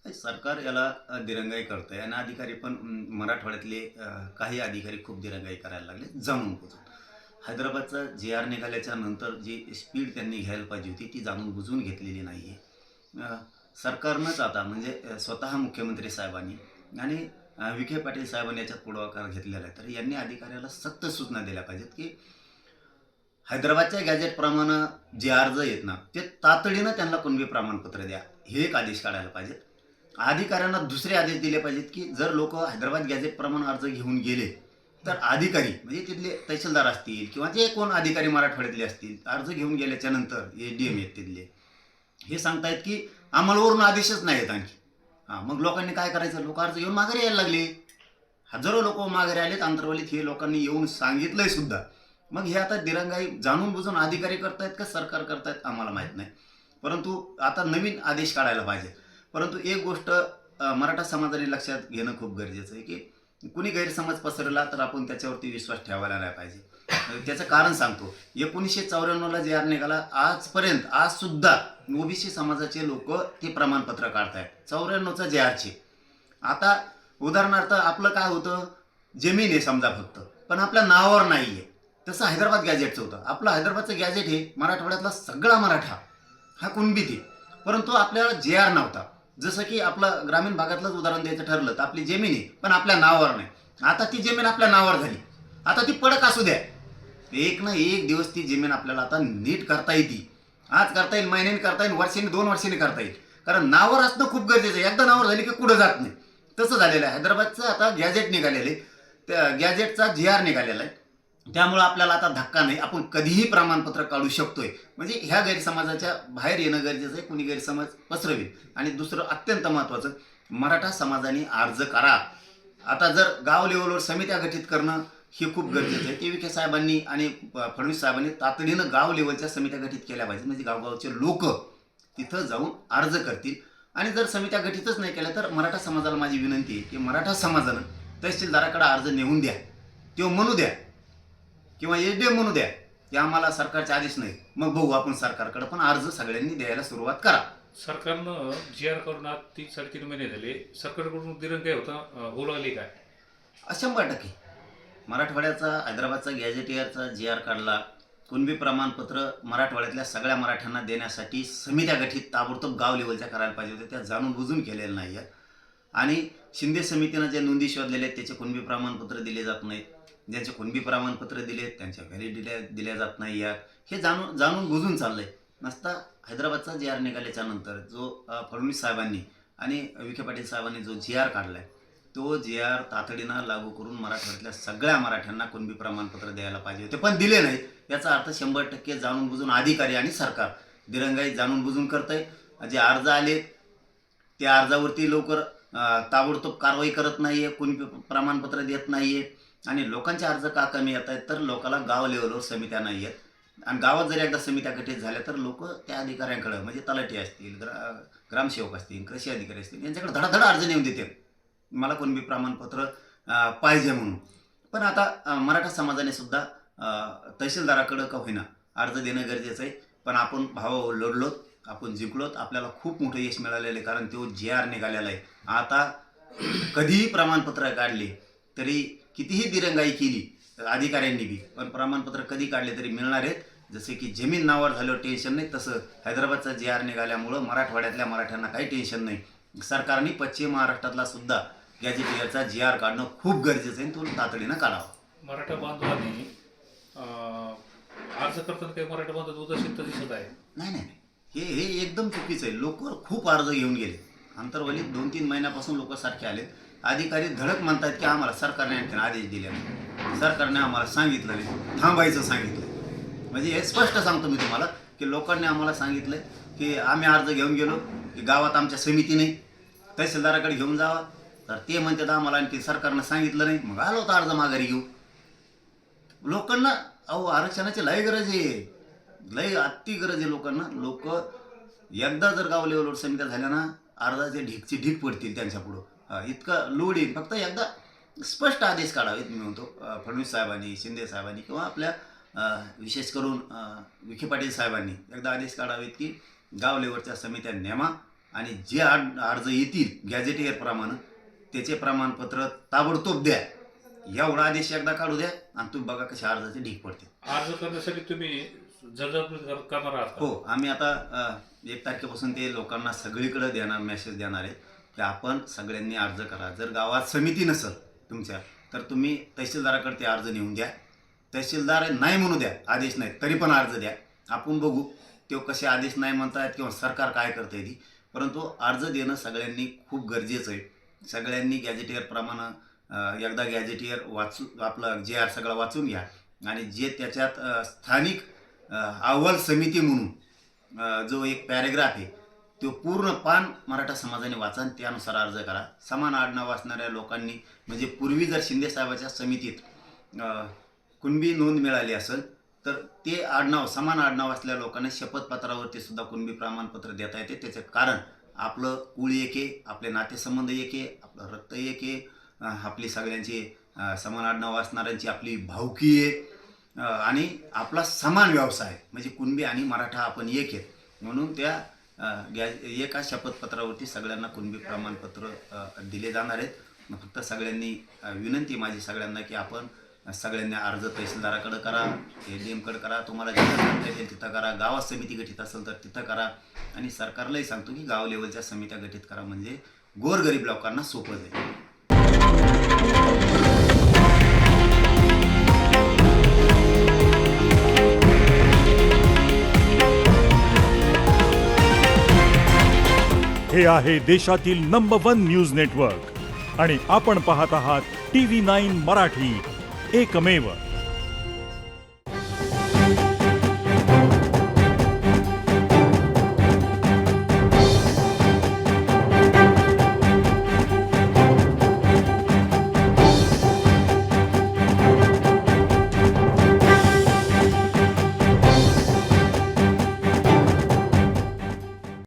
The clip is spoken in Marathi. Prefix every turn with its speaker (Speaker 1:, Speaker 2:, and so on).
Speaker 1: सरकार याला दिरंगाई करतंय आणि अधिकारी पण मराठवाड्यातले काही अधिकारी खूप दिरंगाई करायला लागले जाणून बुजून. हैदराबादचा जे-आर निघाल्याच्या नंतर जी स्पीड त्यांनी घ्यायला पाहिजे होती ती जाणून बुजून घेतलेली नाही आहे. सरकारनंच आता म्हणजे स्वतः मुख्यमंत्री साहेबांनी आणि विखे पाटील साहेबांनी याच्यात पुढाकार घेतलेला आहे. तर यांनी अधिकाऱ्याला सक्त सूचना दिल्या पाहिजेत की हैदराबादच्या गॅजेटप्रमाणे जे अर्ज आहेत ना ते तातडीनं त्यांना कुणबी प्रमाणपत्र द्या, हे एक आदेश काढायला पाहिजेत. अधिकाऱ्यांना दुसरे आदेश दिले पाहिजेत की जर लोक हैदराबाद गॅजेटप्रमाणे अर्ज घेऊन गेले तर अधिकारी म्हणजे तिथले तहसीलदार असतील किंवा जे कोण अधिकारी मराठवाड्यातले असतील अर्ज घेऊन गेल्याच्या नंतर ADM आहेत तिथले हे सांगतायत की आम्हाला वरून आदेशच नाही आहेत आणखी. मग लोकांनी काय करायचं? लोक अर्ज घेऊन माघारी यायला लागले. हजारो लोक माघारी आलेत आंतरवलीत, हे लोकांनी येऊन सांगितलंय सुद्धा. मग हे आता दिरंगाई जाणून बुजून अधिकारी करतायत का सरकार करतायत आम्हाला माहीत नाही. परंतु आता नवीन आदेश काढायला पाहिजे. परंतु एक गोष्ट मराठा समाजाने लक्षात घेणं खूप गरजेचं आहे की कुणी गैरसमज पसरला तर आपण त्याच्यावरती विश्वास ठेवायला नाही पाहिजे. त्याचं कारण सांगतो. 1994ला जे-आर निघाला, आजपर्यंत आजसुद्धा ओबीसी समाजाचे लोक ते प्रमाणपत्र काढतायत 94च्या जे-आरचे. आता उदाहरणार्थ आपलं काय होतं, जमीन आहे समजा फक्त, पण आपल्या नावावर नाही आहे. तसं हैदराबाद गॅजेटचं होतं. आपलं हैदराबादचं गॅजेट हे मराठवाड्यातला सगळा मराठा हा कुणबीत आहे, परंतु आपल्याला जे-आर नव्हता. जसं की आपलं ग्रामीण भागातलंच उदाहरण द्यायचं ठरलं तर आपली जमीन आहे पण आपल्या नावावर नाही. आता ती जमीन आपल्या नावावर झाली. आता ती पडक असू द्या, एक ना एक दिवस ती जमीन आपल्याला आता नीट करता येते. आज करता येईल, महिन्याने करता येईल, वर्षांनी 2 वर्षांनी करता येईल. कारण नावावर असणं खूप गरजेचं आहे. एकदा नावावर झाली की कुठं जात नाही. तसं झालेलं आहे. हैदराबादचं आता गॅजेट निघालेलं आहे, त्या गॅजेटचा जे-आर निघालेला आहे. त्यामुळं आपल्याला आता धक्का नाही, आपण कधीही प्रमाणपत्र काढू शकतोय. म्हणजे ह्या गैरसमाजाच्या बाहेर येणं गरजेचं आहे, कुणी गैरसमज पसरवेल. आणि दुसरं अत्यंत महत्त्वाचं, मराठा समाजाने अर्ज करा. आता जर गाव लेवलवर समित्या गठीत करणं हे खूप गरजेचं आहे. विखे साहेबांनी आणि फडणवीस साहेबांनी तातडीनं गाव लेवलच्या समित्या गठीत केल्या पाहिजेत. म्हणजे गावगावचे लोक तिथं जाऊन अर्ज करतील. आणि जर समित्या गठीतच नाही केल्या तर मराठा समाजाला माझी विनंती आहे की मराठा समाजानं तहसीलदाराकडे अर्ज नेऊन द्या, तो म्हणू द्या किंवा ADM म्हणू द्या की आम्हाला सरकारचे आदेश नाही. मग बघू आपण सरकारकडे, पण अर्ज सगळ्यांनी द्यायला सुरुवात करा.
Speaker 2: सरकारनं जी-आर करून आज 3-3.5 महिने झाले. सरकारकडून दिरंगाई होऊ लागली काय?
Speaker 1: 100% मराठवाड्याचा हैदराबादचा गॅजेटियरचा जे-आर काढला. कुणबी प्रमाणपत्र मराठवाड्यातल्या सगळ्या मराठ्यांना देण्यासाठी समित्या गठीत ताबडतोब गाव लेवलच्या करायला पाहिजे होत्या. त्या जाणून बुजून केलेल्या नाही आहेत. आणि शिंदे समितीनं जे नोंदी शोधलेले आहेत त्याचे कुणबी प्रमाणपत्र दिले जात नाहीत. ज्यांचे कुणबी प्रमाणपत्र दिलेत त्यांच्या व्हॅलिडिटी दिल्या जात नाही यात. हे जाणून बुजून चाललंय. नसता हैदराबादचा जे-आर निघाल्याच्या नंतर जो फडणवीस साहेबांनी आणि विखे पाटील साहेबांनी जो जे-आर काढलाय तो जे-आर तातडीनं लागू करून मराठवाड्यातल्या सगळ्या मराठ्यांना कुणबी प्रमाणपत्र द्यायला पाहिजे होते, पण दिले नाही. याचा अर्थ 100% जाणून बुजून अधिकारी आणि सरकार दिरंगाई जाणून बुजून करतंय. जे अर्ज आले त्या अर्जावरती लवकर ताबडतोब कारवाई करत नाहीये, कुणबी प्रमाणपत्र देत नाहीये. आणि लोकांचे अर्ज का कमी येत आहेत तर लोकांना गाव लेवलवर समित्या नाही आहेत. आणि गावात जर एकदा समित्या गठीत झाल्या तर लोक त्या अधिकाऱ्यांकडे म्हणजे तलाठी असतील, ग्रामसेवक असतील, कृषी अधिकारी असतील, यांच्याकडे धडाधड अर्ज नेऊन देते मला कुणबी प्रमाणपत्र पाहिजे म्हणून. पण आता मराठा समाजाने सुद्धा तहसीलदाराकडं का होईना अर्ज देणं गरजेचं आहे. पण आपण भाव लढलोत, आपण जिंकलोत, आपल्याला खूप मोठं यश मिळालेलं आहे. कारण तो जे-आर निघालेला आहे. आता कधीही प्रमाणपत्र काढले तरी कितीही दिरंगाई केली अधिकाऱ्यांनी बी, पण प्रमाणपत्र कधी काढले तरी मिळणार आहेत. जसे की जमीन नावावर झाल्यावर टेन्शन नाही, तसं हैदराबादचा जे-आर निघाल्यामुळं मराठवाड्यातल्या मराठ्यांना काही टेन्शन नाही. सरकारने पश्चिम महाराष्ट्रातला सुद्धा गॅजेटियरचा जे-आर काढणं खूप गरजेचं आहे. तो तातडीनं काढावा.
Speaker 2: मराठा बांधवांनी अर्ज करताना काही मराठा बांधव उदासीनता दिसत आहे.
Speaker 1: नाही नाही नाही. हे एकदम चुकीचं आहे. लोक खूप अर्ज घेऊन गेले. आंतरवलीत 2-3 महिन्यापासून लोक सारखे आले. अधिकारी धडक म्हणतात की आम्हाला सरकारने आणखीन आदेश दिले नाही, सरकारने आम्हाला सांगितलं नाही, थांबायचं सांगितलं. म्हणजे हे स्पष्ट सांगतो मी तुम्हाला की लोकांनी आम्हाला सांगितलं की आम्ही अर्ज घेऊन गेलो की गावात आमच्या समिती नाही, तहसीलदाराकडे घेऊन जावा. तर ते म्हणतात आम्हाला आणखी सरकारनं सांगितलं नाही. मग आलो होता अर्ज माघारी घेऊ. लोकांना आरक्षणाची लय गरज आहे, लय अति गरज आहे लोकांना. लोक एकदा जर गाव लेवलवर समित्या झाल्या ना अर्जाचे ढीकची ढीक पडतील त्यांच्या पुढं. इतकं लोड येईल. फक्त एकदा स्पष्ट आदेश काढावेत. मी म्हणतो फडणवीस साहेबांनी, शिंदे साहेबांनी किंवा आपल्या विशेष करून विखे पाटील साहेबांनी एकदा आदेश काढावेत की गाव लेवलच्या समित्या नेमा आणि जे अर्ज येतील गॅजेटियर प्रमाणे त्याचे प्रमाणपत्र ताबडतोब द्या. एवढा आदेश एकदा काढू द्या आणि तुम्ही बघा कशा अर्जाचे ढीक पडते.
Speaker 2: अर्ज करण्यासाठी तुम्ही जबाबदारी करणार आहात का?
Speaker 1: हो, आम्ही आता 1 तारखेपासून ते लोकांना सगळीकडे देणार, मेसेज देणार आहे की आपण सगळ्यांनी अर्ज करा. जर गावात समिती नसेल तुमच्या तर तुम्ही तहसीलदाराकडे ते अर्ज नेऊन द्या. तहसीलदार नाही म्हणू द्या, आदेश नाही तरी पण अर्ज द्या. आपण बघू ते कसे आदेश नाही म्हणतायत किंवा सरकार काय करतंय ती. परंतु अर्ज देणं सगळ्यांनी खूप गरजेचं आहे. सगळ्यांनी गॅजेटियर प्रमाणे एकदा गॅजेटियर आपलं JR सगळं वाचून घ्या आणि जे त्याच्यात स्थानिक अहवाल समिती म्हणून जो एक पॅरेग्राफ आहे तो पूर्ण पान मराठा समाजाने वाचा आणि त्यानुसार अर्ज करा. समान आडनाव असणाऱ्या लोकांनी म्हणजे पूर्वी जर शिंदे साहेबाच्या समितीत कुणबी नोंद मिळाली असेल तर ते आडनाव समान आडनाव असलेल्या लोकांना शपथपत्रावरती सुद्धा कुणबी प्रमाणपत्र देता येते. त्याचं कारण आपलं कुळ एक आहे, आपले नातेसंबंध एक आहे, आपलं रक्त एक आहे, आपली सगळ्यांची समान आडनाव असणाऱ्यांची आपली भावकी आहे आणि आपला समान व्यवसाय म्हणजे कुणबी आणि मराठा आपण एक आहे. म्हणून त्या एका शपथपत्रावरती सगळ्यांना कुणबी प्रमाणपत्र दिले जाणार आहेत. फक्त सगळ्यांनी विनंती माझी सगळ्यांना की आपण सगळ्यांनी अर्ज तहसीलदाराकडे करा, ADMकडे करा, तुम्हाला जिथं सांगता येईल तिथं करा. गावात समिती गठीत असेल तर तिथं करा आणि सरकारलाही सांगतो की गाव लेवलच्या समित्या गठीत करा म्हणजे गोरगरीब लोकांना सोपं जाईल.
Speaker 3: हे आहे देशातील नंबर 1 न्यूज नेटवर्क आणि आपण पाहत आहात TV9 मराठी, एकमेव.